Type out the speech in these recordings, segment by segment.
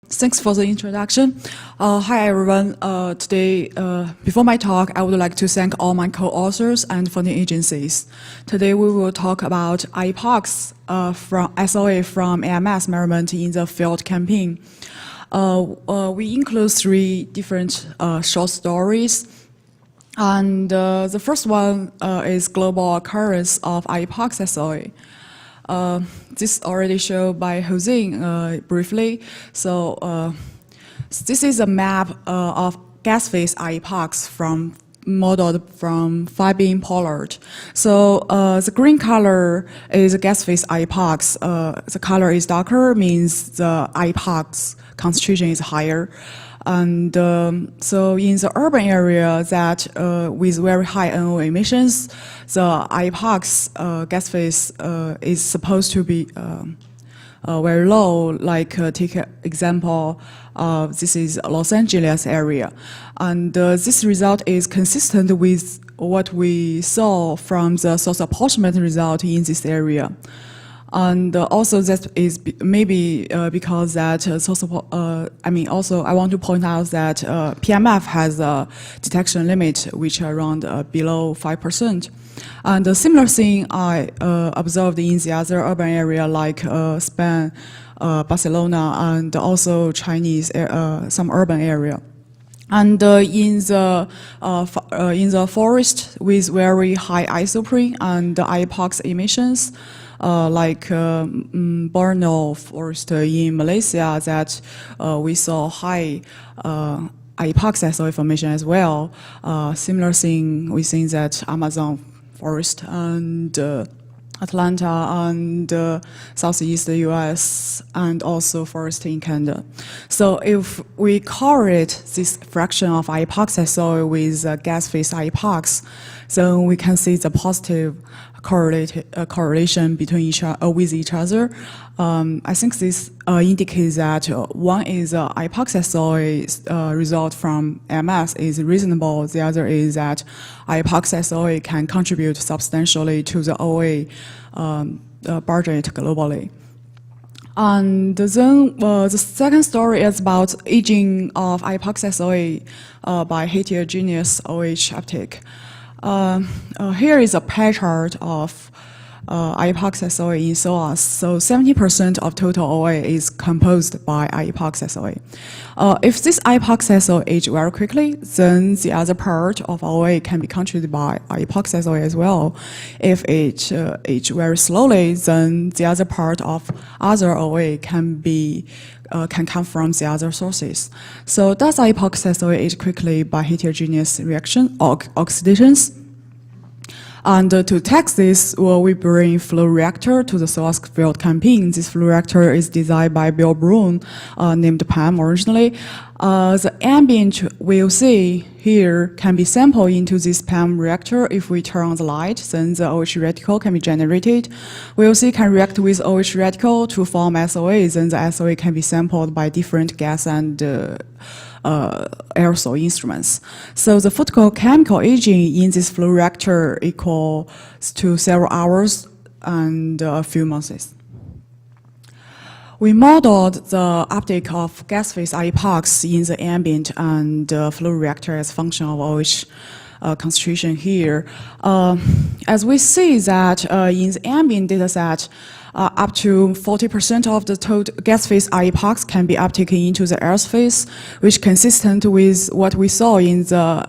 Thanks for the introduction. Hi everyone. Today, before my talk, I would like to thank all my co-authors and funding agencies. Today we will talk about IEPOX from SOA from AMS measurement in the field campaign. We include 3 different short stories. And the first one is global occurrence of IEPOX-SOA. This already shown by Jose briefly. So this is a map of gas phase IEPOX modeled from 5-beam pollard. So the green color is a gas phase IEPOX. The color is darker, means the IEPOX concentration is higher. And so in the urban area that with very high NO emissions, the IEPOX gas phase is supposed to be very low. Like take an example, this is Los Angeles area. And this result is consistent with what we saw from the source apportionment result in this area. And also that is maybe because that also I want to point out that PMF has a detection limit which are around below 5%. And a similar thing I observed in the other urban area like Spain, Barcelona, and also Chinese some urban area. And in the forest with very high isoprene and iEPOX emissions, like Borneo forest in Malaysia, that we saw high IEPOX-SOA formation as well. Similar thing we think that Amazon forest and Atlanta and Southeastern US and also forest in Canada. So if we correlate this fraction of IEPOX-SOA with gas phase IEPOX, then we can see the positive correlation between with each other. I think this indicates that one is IEPOX-SOA result from MS is reasonable. The other is that IEPOX-SOA can contribute substantially to the OA budget globally. And then the second story is about aging of IEPOX-SOA by heterogeneous OH uptake. Here is a pie chart of IEPOX-SOA in SOAS. So 70% of total OA is composed by IEPOX-SOA. If this IEPOX-SOA age very quickly, then the other part of OA can be contributed by IEPOX-SOA as well. If it age very slowly, then the other part of other OA can come from the other sources. So does IEPOX-SOA age quickly by heterogeneous reaction or oxidations? And to test this, we bring flow reactor to the SOAS field campaign. This flow reactor is designed by Bill Brown, named PAM originally. The ambient we'll see here can be sampled into this PAM reactor. If we turn on the light, then the OH radical can be generated. VOC can react with OH radical to form SOA. Then the SOA can be sampled by different gas and aerosol instruments. So the photochemical aging in this flow reactor equals to several hours and a few months. We modeled the uptake of gas phase IEPOX in the ambient and flow reactor as function of OH concentration here. As we see that in the ambient dataset, up to 40% of the total gas phase IEPOX can be uptaken into the aerosol phase, which consistent with what we saw in the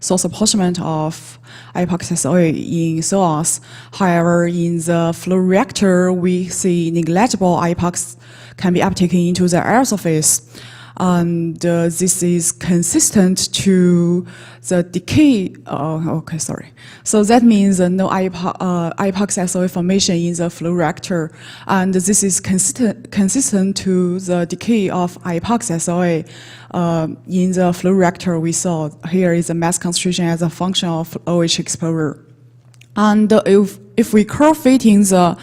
source apportionment of IEPOX-SOA in SOAS. However, in the flow reactor, we see negligible IEPOX can be uptaken into the aerosol phase. And this is consistent to the decay. So that means no IEPOX-SOA formation in the flow reactor, and this is consistent to the decay of IEPOX-SOA in the flow reactor. We saw here is the mass concentration as a function of OH exposure. And if we curve fitting the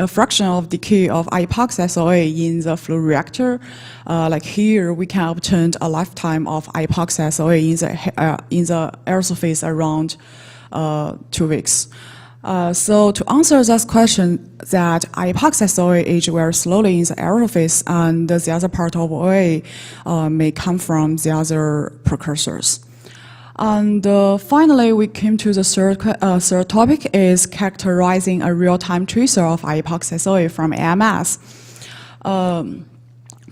fraction of decay of IEPOX-SOA in the flow reactor, like here, we can obtain a lifetime of IEPOX-SOA in the aerosol phase around 2 weeks. So to answer that question, that IEPOX-SOA age very slowly in the aerosol phase, and the other part of OA may come from the other precursors. And finally, we came to the third topic is characterizing a real-time tracer of IEPOX-SOA from AMS.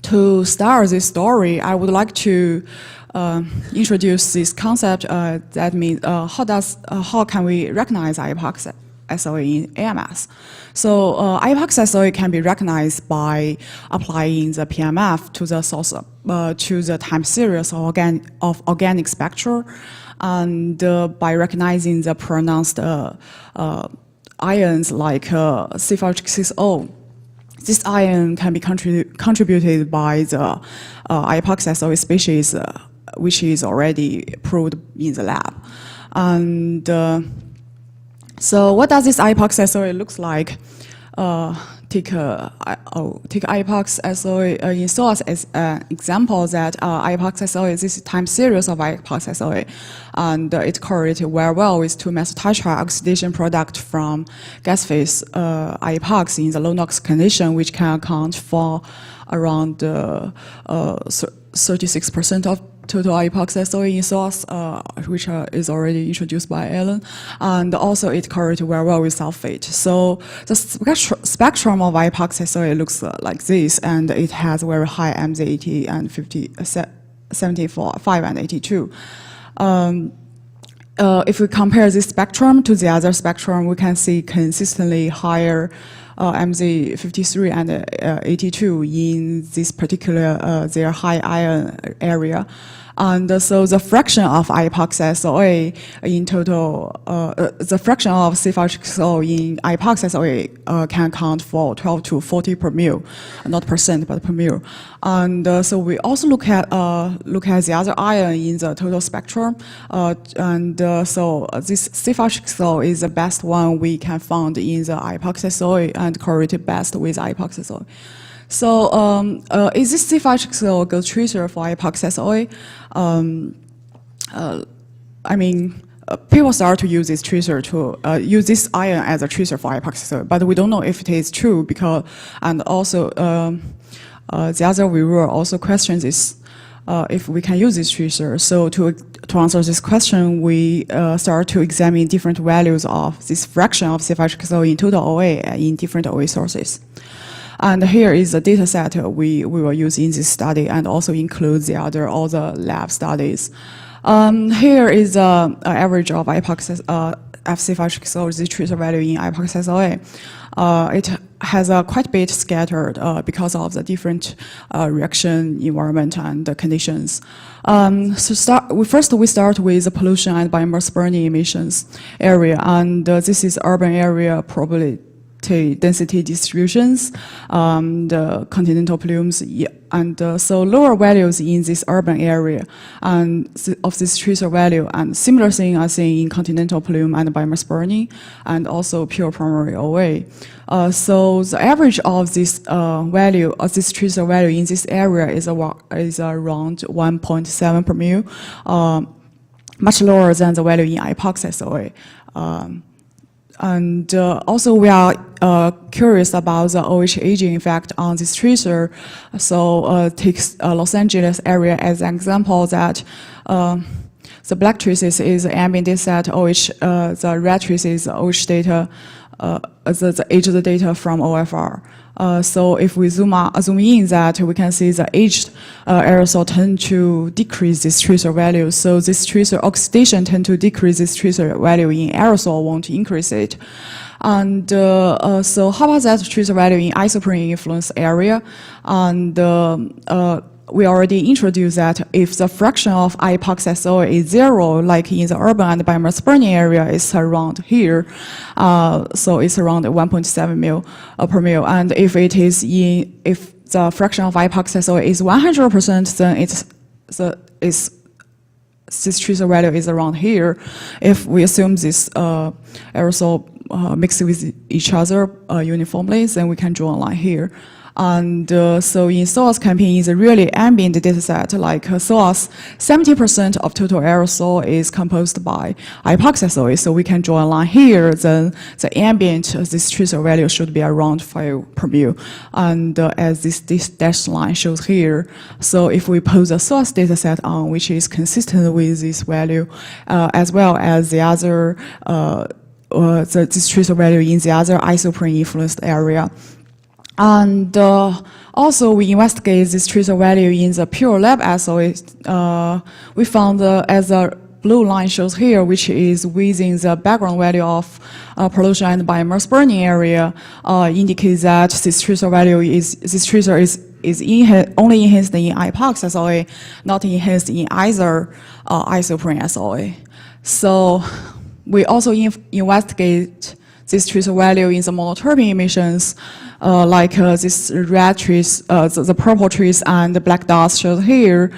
To start this story, I would like to introduce this concept. That means how can we recognize IEPOX-SOA in AMS? So IEPOX-SOA can be recognized by applying the PMF to the source to the time series of organic spectra, and by recognizing the pronounced ions like C5H6O. This ion can be contributed by the IEPOX-SOA species, which is already proved in the lab. And so what does this IEPOX-SOA looks like? Take IEPOX-SOA in SOAS as an example that IEPOX-SOA is this time series of IEPOX-SOA, and it correlated very well with 2-methyl oxidation product from gas phase IEPOX in the low NOx condition, which can account for around 36% of total IEPOX-SOA in SOAS, which is already introduced by Alan, and also it correlated very well with sulfate. So the spectrum of IEPOX-SOA looks like this, and it has very high MZ80 and 75 and 82. If we compare this spectrum to the other spectrum, we can see consistently higher MZ53 and 82 in this particular their high ion area. And so the fraction of IEPOX-SOA in total, the fraction of C5H6O in IEPOX-SOA can account for 12 to 40 per mil, not percent, but per mil. And so we also look at the other ion in the total spectrum, so this C5H6O is the best one we can find in the IEPOX-SOA and correlated best with IEPOX-SOA. So is this C5H6O a good tracer for IEPOX-SOA? I mean, people start to use this tracer to use this ion as a tracer for IEPOX-SOA, but we don't know if it is true because, and also the other viewer also questions is if we can use this tracer. So to answer this question, we start to examine different values of this fraction of C5H6O in total OA in different OA sources. And here is the data set we will use in this study, and also includes all the lab studies. Here is the average of FC5H6O, the tracer value in IEPOX-SOA. It has quite a bit scattered because of the different reaction environment and the conditions. First we start with the pollution and biomass burning emissions area, and this is urban area probability density distributions, the continental plumes, and so lower values in this urban area and of this tracer value, and similar thing I think in continental plume and biomass burning, and also pure primary OA. So the average of this value of this tracer value in this area is around 1.7 per mil, much lower than the value in IEPOX-SOA. And also we are curious about the OH aging effect on this tracer. So take Los Angeles area as an example that the black traces is ambient data set OH, the red traces OH data, the age of the data from OFR. So if we zoom in that, we can see the aged aerosol tend to decrease this tracer value. So this tracer oxidation tend to decrease this tracer value in aerosol, won't increase it. And so how about that tracer value in isoprene influence area? And we already introduced that if the fraction of IEPOX-SOA is 0, like in the urban and biomass burning area, is around here, so it's around 1.7 mil per mil. And if it is if the fraction of IEPOX-SOA is 100%, then this tracer value is around here. If we assume this aerosol mixed with each other uniformly, then we can draw a line here. And so in SOAS campaign is a really ambient dataset, like SOAS, 70% of total aerosol is composed by IEPOX-SOA. So we can draw a line here, then the ambient, this tracer value should be around 5 per mil. And as this dashed line shows here, so if we pose a SOAS dataset on which is consistent with this value, as well as the other, this tracer value in the other isoprene influenced area. And also, we investigate this tracer value in the pure lab SOA. We found as a blue line shows here, which is within the background value of pollution and biomass burning area, indicates that this tracer value is only enhanced in IEPOX-SOA, not enhanced in either isoprene SOA. So we also investigate this tracer value in the monoterpene emissions, like this red trees, the purple trees and the black dots shown here,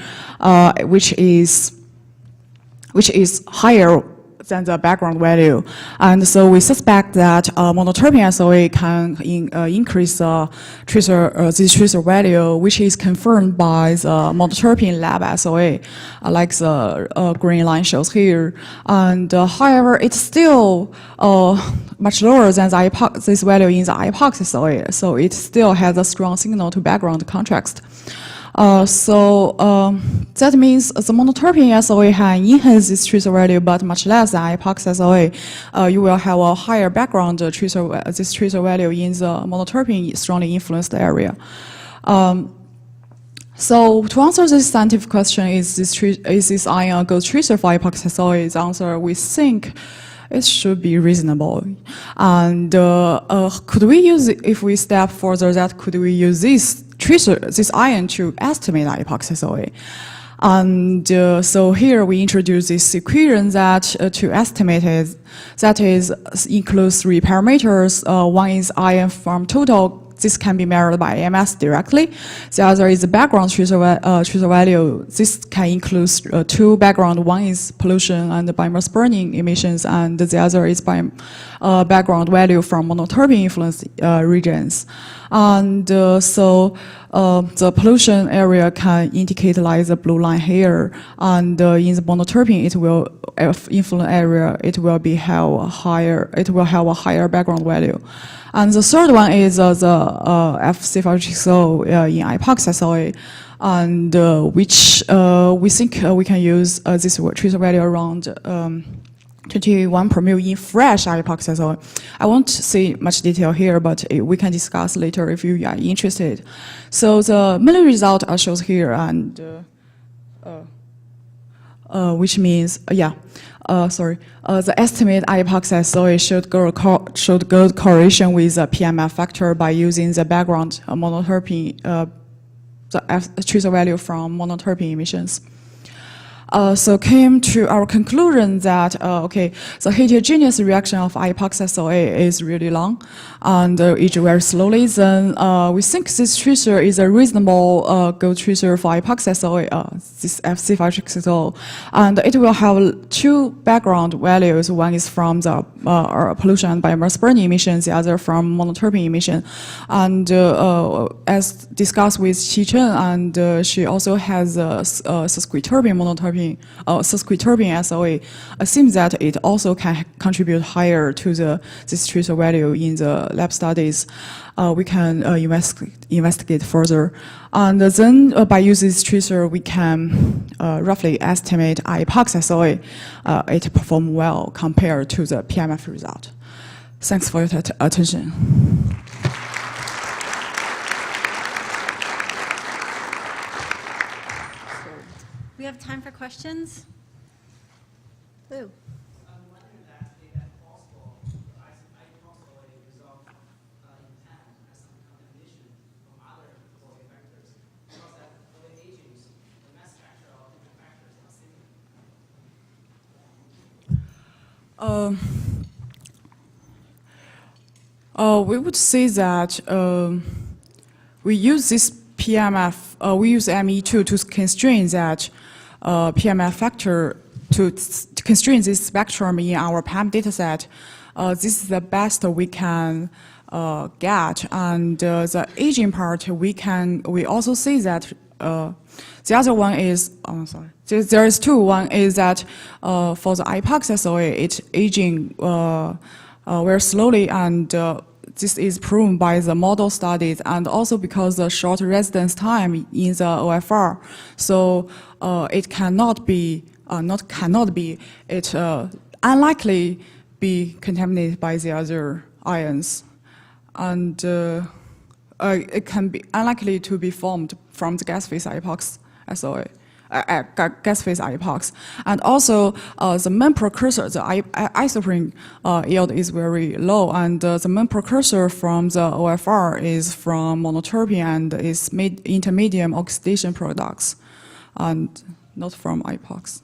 which is higher than the background value. And so we suspect that monoterpene SOA can increase this tracer value, which is confirmed by the monoterpene lab SOA, like the green line shows here. And however, it's still much lower than this value in the IEPOX-SOA, so it still has a strong signal to background contrast. That means the monoterpene SOA can enhance this tracer value, but much less than IEPOX-SOA. You will have a higher background this tracer value in the monoterpene strongly influenced area. So to answer this scientific question, is this ion a good tracer for IEPOX-SOA? The answer, we think it should be reasonable. And could we use, if we step further, that could we use this ion to estimate IEPOX-SOA? And so here we introduce this equation that to estimate it, that is includes 3 parameters. One is ion from total. This can be measured by AMS directly. The other is the background tracer value. This can include 2 background. One is pollution and biomass burning emissions, and the other is background value from monoterpene influenced regions. And the pollution area can indicate like the blue line here, and in the monoterpene, it will influence area. It will have a higher background value. And the third one is the FC560 in IEPOX-SOA, and which we think we can use this tracer value around 21 per mil in fresh IEPOX-SOA. I won't say much detail here, but we can discuss later if you are interested. So the main result shows here, and which means, the estimate IEPOX-SOA showed good correlation with the PMF factor by using the background monoterpene, the tracer value from monoterpene emissions. So came to our conclusion that, the heterogeneous reaction of IEPOX-SOA is really long and it's very slowly. Then we think this tracer is a reasonable good tracer for IEPOX-SOA, this FC560, and it will have 2 background values. One is from the pollution and biomass burning emissions, the other from monoterpene emission. And as discussed with Qi Chen, and she also has sesquiterpene monoterpene. Sesquiterpene SOA seems that it also can contribute higher to this tracer value in the lab studies. We can investigate further. And then by using this tracer, we can roughly estimate IEPOX-SOA. It performed well compared to the PMF result. Thanks for your attention. We have time for questions. Lou. I'm wondering that if that's possible, IEPOX-SOA result in time as some contamination from other SOA factors, because that the agents, the mass structure of different factors are similar. We would say that we use this PMF, we use ME2 to constrain that PMF factor to constrain this spectrum in our PAM dataset. This is the best we can get. And the aging part, we also see that the other one is, there is two. One is that for the IEPOX-SOA, it's aging very slowly, and this is proven by the model studies, and also because the short residence time in the OFR. So it cannot be, it unlikely be contaminated by the other ions. And it can be unlikely to be formed from the gas phase IEPOX-SOA. Gas phase IEPOX. And also the main precursor, the isoprene yield is very low, and the main precursor from the OFR is from monoterpene and is made intermediate oxidation products, and not from IEPOX.